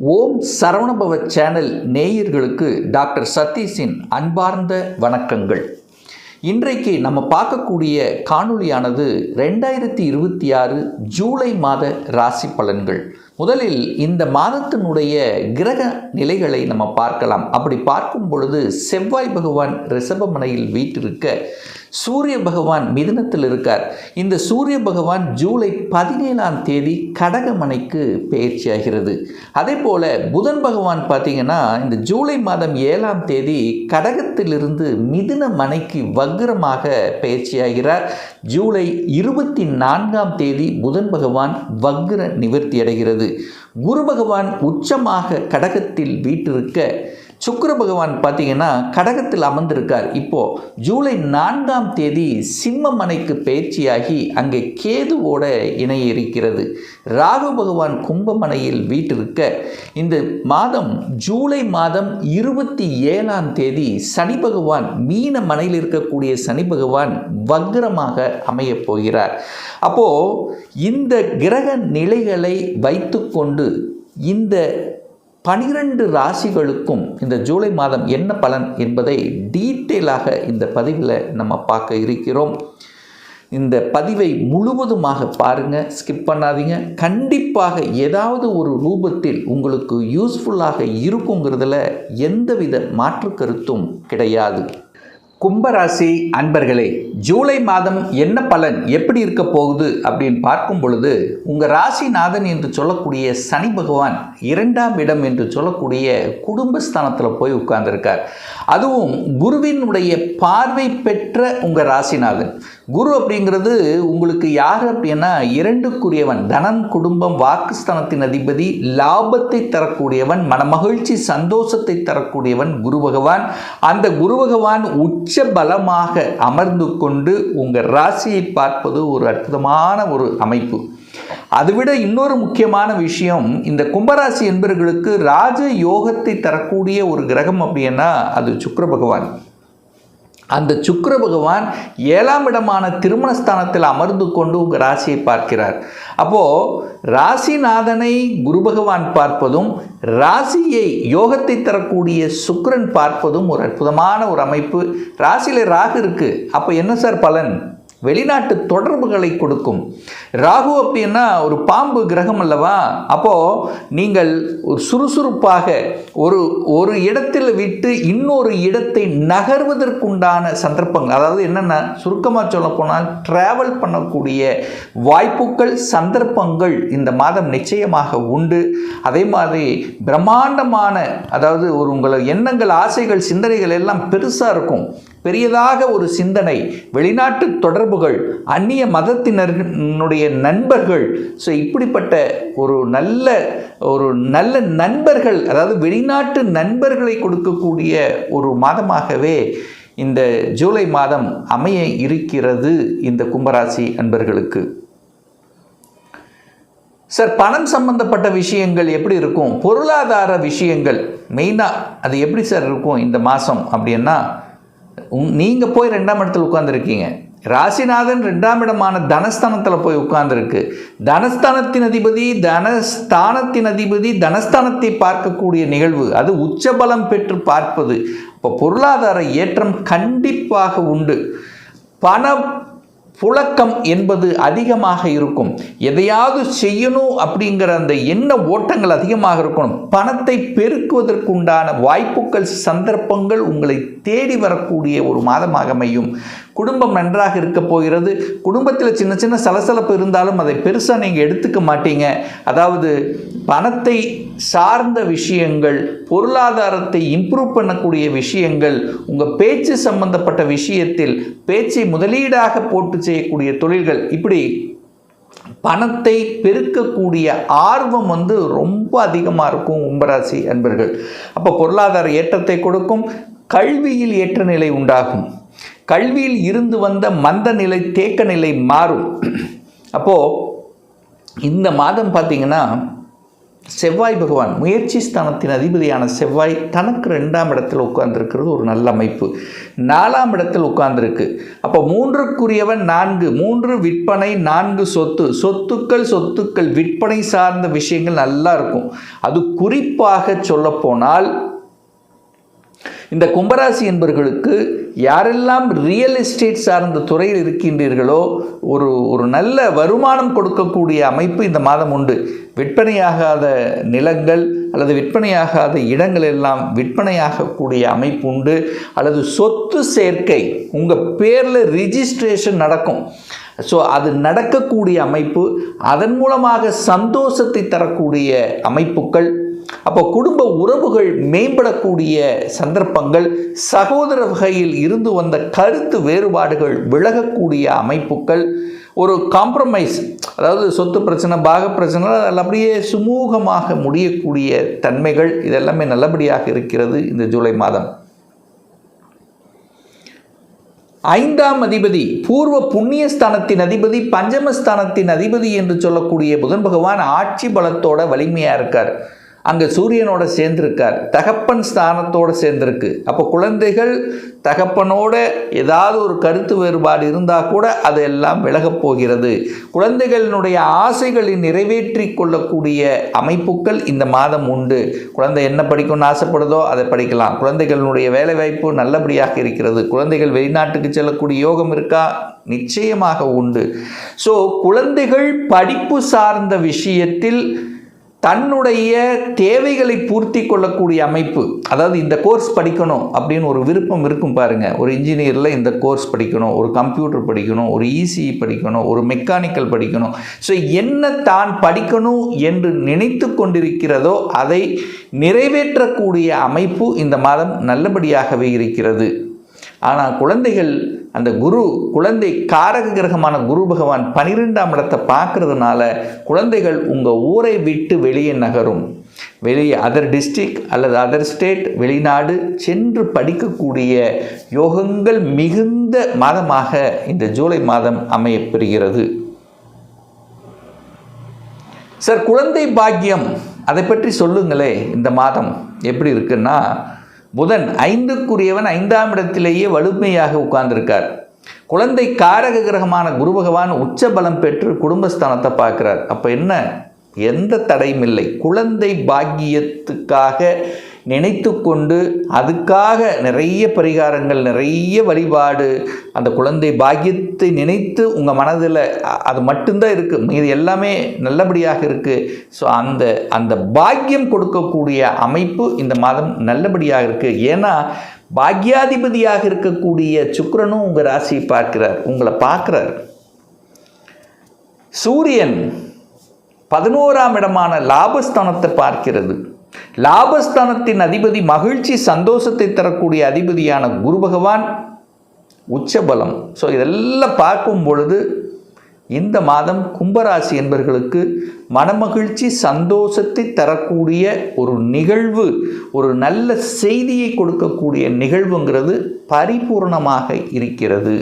ஓம் Saravanabhava channel நேயர்களுக்கு doctor சதீஷின் அன்பார்ந்த வணக்கங்கள். இன்றைக்கு நம்ம பார்க்கக்கூடிய காணொளியானது 2026 ஜூலை மாத ராசி பலன்கள். முதலில் இந்த மாதத்தினுடைய கிரக நிலைகளை நம்ம பார்க்கலாம். அப்படி பார்க்கும் பொழுது செவ்வாய் பகவான் ரிஷபமனையில் வீற்றிருக்க, சூரிய பகவான் மிதுனத்தில் இருக்கார். இந்த சூரிய பகவான் ஜூலை 17ஆம் தேதி கடகமனைக்கு பெயர்ச்சியாகிறது. அதே போல் புதன் பகவான் பார்த்திங்கன்னா இந்த ஜூலை மாதம் 7ஆம் தேதி கடகத்திலிருந்து மிதுன மனைக்கு வக்ரமாக பெயர்ச்சியாகிறார். ஜூலை 24ஆம் தேதி புதன் பகவான் வக்ர நிவர்த்தி அடைகிறது. குரு பகவான் உச்சமாக கடகத்தில் வீற்றிருக்க, சுக்கிர பகவான் பார்த்தீங்கன்னா கடகத்தில் அமர்ந்திருக்கார். இப்போது ஜூலை 4ஆம் தேதி சிம்ம மனைக்கு பயிற்சியாகி அங்கே கேதுவோட இணைய இருக்கிறது. ராகு பகவான் கும்பமனையில் வீற்றிருக்க, இந்த மாதம் ஜூலை மாதம் 27ஆம் தேதி சனி பகவான் மீன மனையில் இருக்கக்கூடிய சனி பகவான் வக்ரமாக அமையப் போகிறார். அப்போது இந்த கிரக நிலைகளை வைத்துக்கொண்டு இந்த 12 ராசிகளுக்கும் இந்த ஜூலை மாதம் என்ன பலன் என்பதை டீட்டெயிலாக இந்த பதிவில் நம்ம பார்க்க இருக்கிறோம். இந்த பதிவை முழுவதுமாக பாருங்கள், ஸ்கிப் பண்ணாதீங்க. கண்டிப்பாக ஏதாவது ஒரு ரூபத்தில் உங்களுக்கு யூஸ்ஃபுல்லாக இருக்குங்கிறதுல எந்தவித மாற்று கருத்தும் கிடையாது. கும்பராசி அன்பர்களே, ஜூலை மாதம் என்ன பலன் எப்படி இருக்க போகுது அப்படின்னு பார்க்கும் பொழுது, உங்கள் ராசிநாதன் என்று சொல்லக்கூடிய சனி பகவான் 2ஆம் இடம் என்று சொல்லக்கூடிய குடும்பஸ்தானத்தில் போய் உட்கார்ந்துருக்கார். அதுவும் குருவினுடைய பார்வை பெற்ற உங்கள் ராசிநாதன். குரு அப்படிங்கிறது உங்களுக்கு யார் அப்படின்னா 2க்குரியவன், தனம் குடும்பம் வாக்குஸ்தானத்தின் அதிபதி, லாபத்தை தரக்கூடியவன், மனமகிழ்ச்சி சந்தோஷத்தை தரக்கூடியவன் குரு பகவான். அந்த குரு பகவான் உச்ச பலமாக அமர்ந்து கொண்டு உங்கள் ராசியை பார்ப்பது ஒரு அற்புதமான ஒரு அமைப்பு. அதுவிட இன்னொரு முக்கியமான விஷயம், இந்த கும்பராசி என்பவர்களுக்கு ராஜ யோகத்தை தரக்கூடிய ஒரு கிரகம் அப்படின்னா அது சுக்கிர பகவான். அந்த சுக்கிர பகவான் 7ஆம் இடமான திருமணஸ்தானத்தில் அமர்ந்து கொண்டு உங்கள் ராசியை பார்க்கிறார். அப்போது ராசிநாதனை குரு பகவான் பார்ப்பதும், ராசியை யோகத்தை தரக்கூடிய சுக்கிரன் பார்ப்பதும் ஒரு அற்புதமான ஒரு அமைப்பு. ராசியில் ராகு இருக்குது. அப்போ என்ன சார் பலன்? வெளிநாட்டு தொடர்புகளை கொடுக்கும். ராகு அப்படின்னா ஒரு பாம்பு கிரகம் அல்லவா? அப்போது நீங்கள் ஒரு சுறுசுறுப்பாக ஒரு இடத்தில் விட்டு இன்னொரு இடத்தை நகர்வதற்குண்டான சந்தர்ப்பங்கள், அதாவது என்னென்ன சுருக்கமாக சொல்ல போனால் ட்ராவல் பண்ணக்கூடிய வாய்ப்புகள் சந்தர்ப்பங்கள் இந்த மாதம் நிச்சயமாக உண்டு. அதே மாதிரி பிரம்மாண்டமான, அதாவது உங்கள் எண்ணங்கள் ஆசைகள் சிந்தனைகள் எல்லாம் பெருசாக இருக்கும். பெரியதாக ஒரு சிந்தனை, வெளிநாட்டு தொடர்புகள், அந்நிய மதத்தினருடைய நண்பர்கள், ஸோ இப்படிப்பட்ட ஒரு நல்ல நண்பர்கள், அதாவது வெளிநாட்டு நண்பர்களை கொடுக்கக்கூடிய ஒரு மாதமாகவே இந்த ஜூலை மாதம் அமைய இருக்கிறது இந்த கும்பராசி அன்பர்களுக்கு. சார், பணம் சம்பந்தப்பட்ட விஷயங்கள் எப்படி இருக்கும்? பொருளாதார விஷயங்கள் மெயினாக அது எப்படி சார் இருக்கும் இந்த மாதம் அப்படின்னா, நீங்கள் போய் 2ஆம் இடத்துல உட்கார்ந்துருக்கீங்க. ராசிநாதன் 2ஆம் இடமான தனஸ்தானத்தில் போய் உட்கார்ந்துருக்கு. தனஸ்தானத்தின் அதிபதி தனஸ்தானத்தை பார்க்கக்கூடிய நிகழ்வு, அது உச்சபலம் பெற்று பார்ப்பது. இப்போ பொருளாதார ஏற்றம் கண்டிப்பாக உண்டு. பண புழக்கம் என்பது அதிகமாக இருக்கும். எதையாவது செய்யணும் அப்படிங்கிற அந்த எண்ண ஓட்டங்கள் அதிகமாக இருக்கணும். பணத்தை பெருக்குவதற்குண்டான வாய்ப்புகள் சந்தர்ப்பங்கள் உங்களை தேடி வரக்கூடிய ஒரு மாதமாக அமையும். குடும்பம் நன்றாக இருக்க போகிறது. குடும்பத்தில் சின்ன சின்ன சலசலப்பு இருந்தாலும் அதை பெருசாக நீங்கள் எடுத்துக்க மாட்டீங்க. அதாவது பணத்தை சார்ந்த விஷயங்கள், பொருளாதாரத்தை இம்ப்ரூவ் பண்ணக்கூடிய விஷயங்கள், உங்கள் பேச்சு சம்பந்தப்பட்ட விஷயத்தில் பேச்சை முதலீடாக போட்டு செய்யக்கூடிய தொழில்கள், இப்படி பணத்தை பெருக்கக்கூடிய ஆர்வம் ரொம்ப அதிகமாக இருக்கும் கும்பராசி அன்பர்கள். அப்போ பொருளாதார ஏற்றத்தை கொடுக்கும். கல்வியில் ஏற்ற நிலை உண்டாகும். கல்வியில் இருந்து வந்த மந்த நிலை, தேக்க நிலை மாறும். அப்போது இந்த மாதம் பார்த்திங்கன்னா செவ்வாய் பகவான் முயற்சி ஸ்தானத்தின் அதிபதியான செவ்வாய் தனக்கு 2ஆம் இடத்தில் உட்கார்ந்துருக்கிறது ஒரு நல்ல அமைப்பு. 4ஆம் இடத்தில் உட்கார்ந்துருக்கு. அப்போ 3க்குரியவன் 4, 3 விற்பனை, 4 சொத்துக்கள் விற்பனை சார்ந்த விஷயங்கள் நல்லா இருக்கும். அது குறிப்பாக சொல்லப்போனால் இந்த கும்பராசி என்பவர்களுக்கு யாரெல்லாம் ரியல் எஸ்டேட் சார்ந்த துறையில் இருக்கின்றீர்களோ ஒரு நல்ல வருமானம் கொடுக்கக்கூடிய அமைப்பு இந்த மாதம் உண்டு. விற்பனையாகாத நிலங்கள் அல்லது விற்பனையாகாத இடங்கள் எல்லாம் விற்பனையாகக்கூடிய அமைப்பு உண்டு. அல்லது சொத்து சேர்க்கை உங்கள் பேரில் ரிஜிஸ்ட்ரேஷன் நடக்கும். ஸோ அது நடக்கக்கூடிய அமைப்பு, அதன் மூலமாக சந்தோஷத்தை தரக்கூடிய அமைப்புகள். அப்போ குடும்ப உறவுகள் மேம்படக்கூடிய சந்தர்ப்பங்கள், சகோதர வகையில் இருந்து வந்த கருத்து வேறுபாடுகள் விலகக்கூடிய அமைப்புகள், ஒரு காம்ப்ரமைஸ், அதாவது சொத்து பிரச்சனை, பாக பிரச்சனை அதில் அப்படியே சுமூகமாக முடியக்கூடிய தன்மைகள், இதெல்லாமே நல்லபடியாக இருக்கிறது இந்த ஜூலை மாதம். 5ஆம் அதிபதி பூர்வ புண்ணியஸ்தானத்தின் அதிபதி, பஞ்சமஸ்தானத்தின் அதிபதி என்று சொல்லக்கூடிய புதன் பகவான் ஆட்சி பலத்தோட வலிமையாக இருக்கார். அங்கே சூரியனோட சேர்ந்திருக்கார். தகப்பன் ஸ்தானத்தோடு சேர்ந்திருக்கு. அப்போ குழந்தைகள் தகப்பனோட ஏதாவது ஒரு கருத்து வேறுபாடு இருந்தால் கூட அதெல்லாம் விலகப் போகிறது. குழந்தைகளினுடைய ஆசைகளை நிறைவேற்றி கொள்ளக்கூடிய அமைப்புகள் இந்த மாதம் உண்டு. குழந்தை என்ன படிக்கணும்னு ஆசைப்படுதோ அதை படிக்கலாம். குழந்தைகளுடைய வேலைவாய்ப்பு நல்லபடியாக இருக்கிறது. குழந்தைகள் வெளிநாட்டுக்கு செல்லக்கூடிய யோகம் இருக்கா? நிச்சயமாக உண்டு. ஸோ குழந்தைகள் படிப்பு சார்ந்த விஷயத்தில் தன்னுடைய தேவைகளை பூர்த்தி கொள்ளக்கூடிய அமைப்பு, அதாவது இந்த கோர்ஸ் படிக்கணும் அப்படின்னு ஒரு விருப்பம் இருக்கும் பாருங்கள். ஒரு இன்ஜினியரில் இந்த கோர்ஸ் படிக்கணும், ஒரு கம்ப்யூட்டர் படிக்கணும், ஒரு இசிஇ படிக்கணும், ஒரு மெக்கானிக்கல் படிக்கணும். ஸோ என்ன தான் படிக்கணும் என்று நினைத்து கொண்டிருக்கிறதோ அதை நிறைவேற்றக்கூடிய அமைப்பு இந்த மாதம் நல்லபடியாகவே இருக்கிறது. ஆனால் குழந்தைகள் அந்த குழந்தை காரக கிரகமான குரு பகவான் 12ஆம் இடத்தை பார்க்கறதுனால குழந்தைகள் உங்கள் ஊரை விட்டு வெளியே நகரும், வெளியே அதர் டிஸ்ட்ரிக்ட் அல்லது அதர் ஸ்டேட், வெளிநாடு சென்று படிக்கக்கூடிய யோகங்கள் மிகுந்த மாதமாக இந்த ஜூலை மாதம் அமையப்பெறுகிறது. சார், குழந்தை பாக்கியம் அதை பற்றி சொல்லுங்களே. இந்த மாதம் எப்படி இருக்குன்னா, புதன் 5க்குரியவன் 5ஆம் இடத்திலேயே வலிமையாக உட்கார்ந்திருக்கார். குழந்தை காரக கிரகமான குரு பகவான் உச்ச பலம் பெற்று குடும்பஸ்தானத்தை பார்க்கிறார். அப்போ என்ன, எந்த தடையும் இல்லை. குழந்தை பாக்கியத்துக்காக நினைத்து கொண்டு அதுக்காக நிறைய பரிகாரங்கள், நிறைய வழிபாடு, அந்த குழந்தை பாக்கியத்தை நினைத்து உங்கள் மனதில் அது மட்டும்தான் இருக்குது, மீது எல்லாமே நல்லபடியாக இருக்குது. ஸோ அந்த பாக்கியம் கொடுக்கக்கூடிய அமைப்பு இந்த மாதம் நல்லபடியாக இருக்குது. ஏன்னா பாக்யாதிபதியாக இருக்கக்கூடிய சுக்கிரனும் உங்கள் ராசியை பார்க்கிறார், உங்களை பார்க்குறார். சூரியன் 11ஆம் இடமான லாபஸ்தானத்தை பார்க்கிறது. லாபஸ்தானத்தின் அதிபதி மகிழ்ச்சி சந்தோஷத்தை தரக்கூடிய அதிபதியான குரு பகவான் உச்சபலம். ஸோ இதெல்லாம் பார்க்கும் பொழுது இந்த மாதம் கும்பராசி என்பவர்களுக்கு மனமகிழ்ச்சி சந்தோஷத்தை தரக்கூடிய ஒரு நிகழ்வு, ஒரு நல்ல செய்தியை கொடுக்கக்கூடிய நிகழ்வுங்கிறது பரிபூர்ணமாக இருக்கிறது.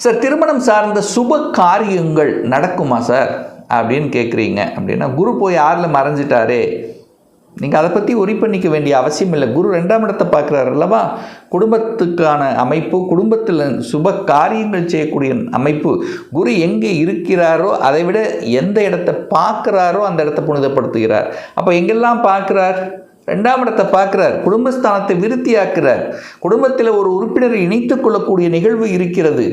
சார், திருமணம் சார்ந்த சுப காரியங்கள் நடக்குமா சார் அப்படின்னு கேட்குறீங்க. அப்படின்னா குரு போய் 6ல் மறைஞ்சிட்டாரே, நீங்கள் அதை பற்றி ஒரி பண்ணிக்க வேண்டிய அவசியம் இல்லை. குரு 2ஆம் இடத்தை பார்க்குறாரு அல்லவா, குடும்பத்துக்கான அமைப்பு, குடும்பத்தில் சுப காரியங்கள் செய்யக்கூடிய அமைப்பு. குரு எங்கே இருக்கிறாரோ அதை விட எந்த இடத்தை பார்க்குறாரோ அந்த இடத்தை புனிதப்படுத்துகிறார். அப்போ எங்கெல்லாம் பார்க்குறார்? 2ஆம் இடத்தை பார்க்குறார், குடும்பஸ்தானத்தை விருத்தியாக்குறார், குடும்பத்தில் ஒரு உறுப்பினரை இணைத்து கொள்ளக்கூடிய நிகழ்வு இருக்கிறது.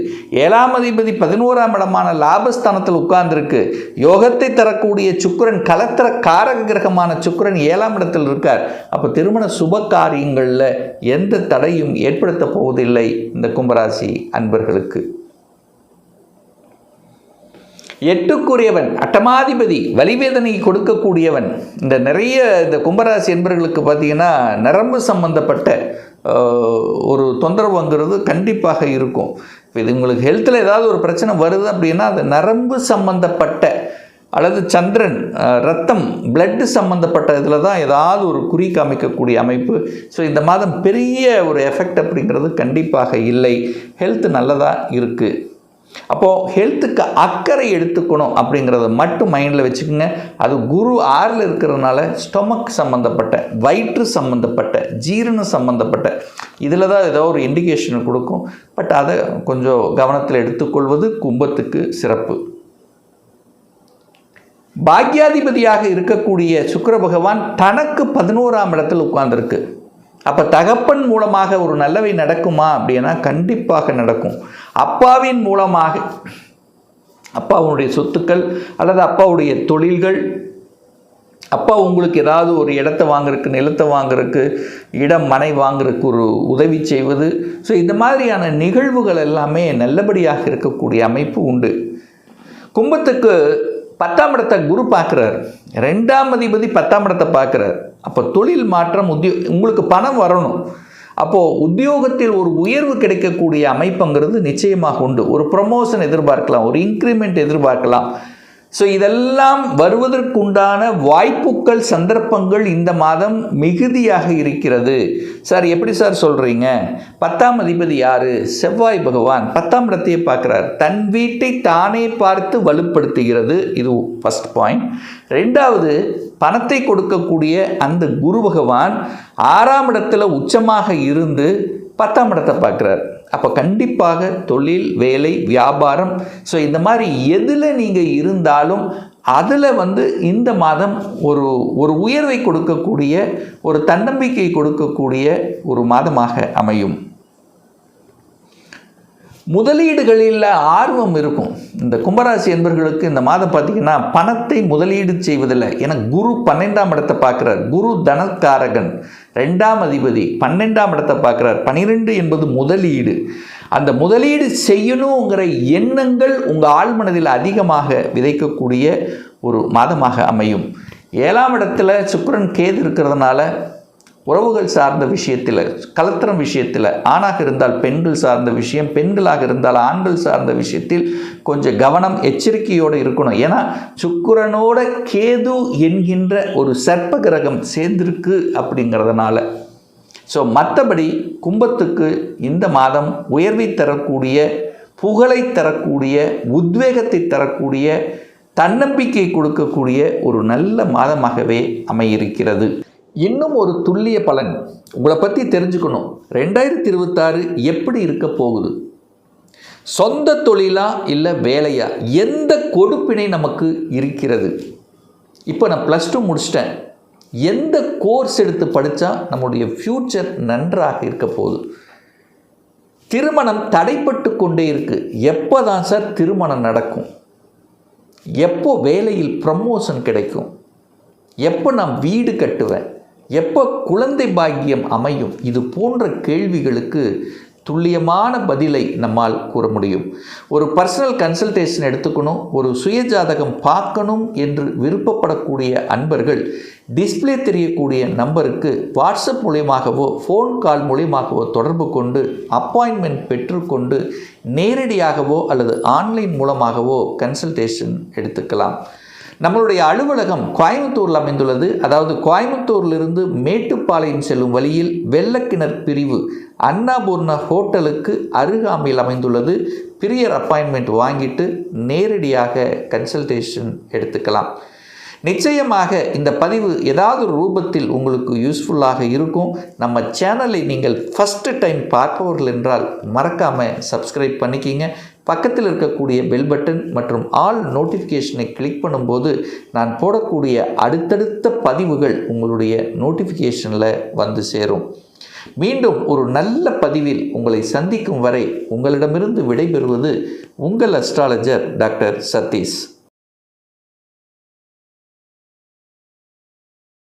7ஆம் அதிபதி 11ஆம் இடமான லாபஸ்தானத்தில் உட்கார்ந்துருக்கு. யோகத்தை தரக்கூடிய சுக்கிரன், கலத்திர காரக கிரகமான சுக்கிரன் 7ஆம் இடத்தில் இருக்கார். அப்போ திருமண சுப காரியங்களில் எந்த தடையும் ஏற்படுத்த போவதில்லை இந்த கும்பராசி அன்பர்களுக்கு. 8க்குரியவன் அட்டமாதிபதி வலிவேதனை கொடுக்கக்கூடியவன். இந்த கும்பராசி என்பவர்களுக்கு பார்த்திங்கன்னா நரம்பு சம்பந்தப்பட்ட ஒரு தொந்தரவுங்கிறது கண்டிப்பாக இருக்கும். இது உங்களுக்கு ஹெல்த்தில் ஏதாவது ஒரு பிரச்சனை வருது அப்படின்னா அது நரம்பு சம்பந்தப்பட்ட அல்லது சந்திரன், ரத்தம், பிளட்டு சம்பந்தப்பட்ட இதில் தான் ஏதாவது ஒரு குறி காமிக்கக்கூடிய அமைப்பு. ஸோ இந்த மாதம் பெரிய ஒரு எஃபெக்ட் அப்படிங்கிறது கண்டிப்பாக இல்லை. ஹெல்த் நல்லதாக இருக்குது. அப்போது ஹெல்த்துக்கு அக்கறை எடுத்துக்கணும் அப்படிங்கிறத மட்டும் மைண்டில் வச்சுக்கோங்க. அது குரு 6ல் இருக்கிறதுனால ஸ்டொமக் சம்மந்தப்பட்ட, வயிற்று சம்மந்தப்பட்ட, ஜீரணம் சம்மந்தப்பட்ட இதில் தான் ஏதோ ஒரு இண்டிகேஷன் கொடுக்கும். பட் அதை கொஞ்சம் கவனத்தில் எடுத்துக்கொள்வது கும்பத்துக்கு சிறப்பு. பாக்யாதிபதியாக இருக்கக்கூடிய சுக்கிர பகவான் தனக்கு 11ஆம் இடத்தில் உட்கார்ந்துருக்கு. அப்போ தகப்பன் மூலமாக ஒரு நல்லவை நடக்குமா அப்படின்னா கண்டிப்பாக நடக்கும். அப்பாவின் மூலமாக, அப்பாவுடைய சொத்துக்கள் அல்லது அப்பாவுடைய தொழில்கள், அப்பா உங்களுக்கு ஏதாவது ஒரு இடத்தை வாங்குறதுக்கு, நிலத்தை வாங்குறதுக்கு, இடம் மனை வாங்குறதுக்கு ஒரு உதவி செய்வது, ஸோ இந்த மாதிரியான நிகழ்வுகள் எல்லாமே நல்லபடியாக இருக்கக்கூடிய அமைப்பு உண்டு. கும்பத்துக்கு 10ஆம் இடத்தை குரு பார்க்குறார், 2ஆம் அதிபதி 10ஆம் இடத்தை பார்க்குறார். அப்போ தொழில் மாற்றம், உங்களுக்கு பணம் வரணும். அப்போது உத்தியோகத்தில் ஒரு உயர்வு கிடைக்கக்கூடிய அமைப்புங்கிறது நிச்சயமாக உண்டு. ஒரு ப்ரமோஷன் எதிர்பார்க்கலாம், ஒரு இன்க்ரிமெண்ட் எதிர்பார்க்கலாம். ஸோ இதெல்லாம் வருவதற்குண்டான வாய்ப்புகள், சந்தர்ப்பங்கள் இந்த மாதம் மிகுதியாக இருக்கிறது. சார் எப்படி சார் சொல்கிறீங்க? 10ஆம் அதிபதி யார்? செவ்வாய் பகவான் 10ஆம் இடத்தையே பார்க்குறார். தன் வீட்டை தானே பார்த்து வலுப்படுத்துகிறது. இது ஃபஸ்ட் பாயிண்ட். 2வது, பணத்தை கொடுக்கக்கூடிய அந்த குரு பகவான் 6ஆம் இடத்துல உச்சமாக இருந்து 10ஆம் இடத்தை பார்க்குறார். அப்போ கண்டிப்பாக தொழில், வேலை, வியாபாரம், ஸோ இந்த மாதிரி எதில் நீங்கள் இருந்தாலும் அதில் இந்த மாதம் ஒரு உயர்வை கொடுக்கக்கூடிய, ஒரு தன்னம்பிக்கை கொடுக்கக்கூடிய ஒரு மாதமாக அமையும். முதலீடுகளில் ஆர்வம் இருக்கும். இந்த கும்பராசி என்பவர்களுக்கு இந்த மாதம் பார்த்திங்கன்னா பணத்தை முதலீடு செய்வதில்லை. ஏன்னா குரு 12ஆம் இடத்தை பார்க்குறார். குரு தனக்காரகன், 2ஆம் அதிபதி 12ஆம் இடத்தை பார்க்குறார். 12 என்பது முதலீடு. அந்த முதலீடு செய்யணுங்கிற எண்ணங்கள் உங்கள் ஆழ்மனதில் அதிகமாக விதைக்கக்கூடிய ஒரு மாதமாக அமையும். 7ஆம் இடத்துல சுக்கிரன் கேது இருக்கிறதுனால உறவுகள் சார்ந்த விஷயத்தில், கலத்திரம் விஷயத்தில், ஆணாக இருந்தால் பெண்கள் சார்ந்த விஷயம், பெண்களாக இருந்தால் ஆண்கள் சார்ந்த விஷயத்தில் கொஞ்சம் கவனம், எச்சரிக்கையோடு இருக்கணும். ஏன்னா சுக்கிரனோட கேது என்கின்ற ஒரு சர்ப்ப கிரகம் சேர்ந்திருக்கு அப்படிங்கிறதுனால. ஸோ மற்றபடி கும்பத்துக்கு இந்த மாதம் உயர்வை தரக்கூடிய, புகழை தரக்கூடிய, உத்வேகத்தை தரக்கூடிய, தன்னம்பிக்கை கொடுக்கக்கூடிய ஒரு நல்ல மாதமாகவே அமையிருக்கிறது. இன்னும் ஒரு துல்லிய பலன் உங்களை பற்றி தெரிஞ்சுக்கணும். 2026 எப்படி இருக்க போகுது? சொந்த தொழிலா இல்லை வேலையா? எந்த கொடுப்பினை நமக்கு இருக்கிறது? இப்போ நான் +2 முடிச்சிட்டேன், எந்த கோர்ஸ் எடுத்து படித்தா நம்முடைய ஃப்யூச்சர் நன்றாக இருக்க போகுது? திருமணம் தடைப்பட்டு கொண்டே இருக்குது. எப்போ தான் சார் திருமணம் நடக்கும்? எப்போ வேலையில் ப்ரமோஷன் கிடைக்கும்? எப்போ நான் வீடு கட்டுவேன்? எப்போ குழந்தை பாக்கியம் அமையும்? இது போன்ற கேள்விகளுக்கு துல்லியமான பதிலை நம்மால் கூற முடியும். ஒரு பர்சனல் கன்சல்டேஷன் எடுத்துக்கணும், ஒரு சுயஜாதகம் பார்க்கணும் என்று விருப்பப்படக்கூடிய அன்பர்கள் டிஸ்பிளே தெரியக்கூடிய நம்பருக்கு வாட்ஸ்அப் மூலியமாகவோ ஃபோன் கால் மூலியமாகவோ தொடர்பு கொண்டு அப்பாயின்மெண்ட் பெற்றுக்கொண்டு நேரடியாகவோ அல்லது ஆன்லைன் மூலமாகவோ கன்சல்டேஷன் எடுத்துக்கலாம். நம்மளுடைய அலுவலகம் கோயம்புத்தூரில் அமைந்துள்ளது. அதாவது கோயம்புத்தூரிலிருந்து மேட்டுப்பாளையம் செல்லும் வழியில் வெள்ளக்கிணர் பிரிவு அன்னபூர்ணா ஹோட்டலுக்கு அருகாமையில் அமைந்துள்ளது. பிரியர் அப்பாயின்மெண்ட் வாங்கிட்டு நேரடியாக கன்சல்டேஷன் எடுத்துக்கலாம். நிச்சயமாக இந்த பதிவு ஏதாவது ஒரு ரூபத்தில் உங்களுக்கு யூஸ்ஃபுல்லாக இருக்கும். நம்ம சேனலை நீங்கள் ஃபஸ்ட்டு டைம் பார்ப்பவர்கள் என்றால் மறக்காமல் சப்ஸ்கிரைப் பண்ணிக்கிங்க. பக்கத்தில் இருக்கக்கூடிய பெல் பட்டன் மற்றும் ஆல் நோட்டிஃபிகேஷனை கிளிக் பண்ணும்போது நான் போடக்கூடிய அடுத்தடுத்த பதிவுகள் உங்களுடைய நோட்டிஃபிகேஷனில் வந்து சேரும். மீண்டும் ஒரு நல்ல பதிவில் உங்களை சந்திக்கும் வரை உங்களிடமிருந்து விடைபெறுவது உங்கள் அஸ்ட்ராலஜர் டாக்டர் சதீஷ்.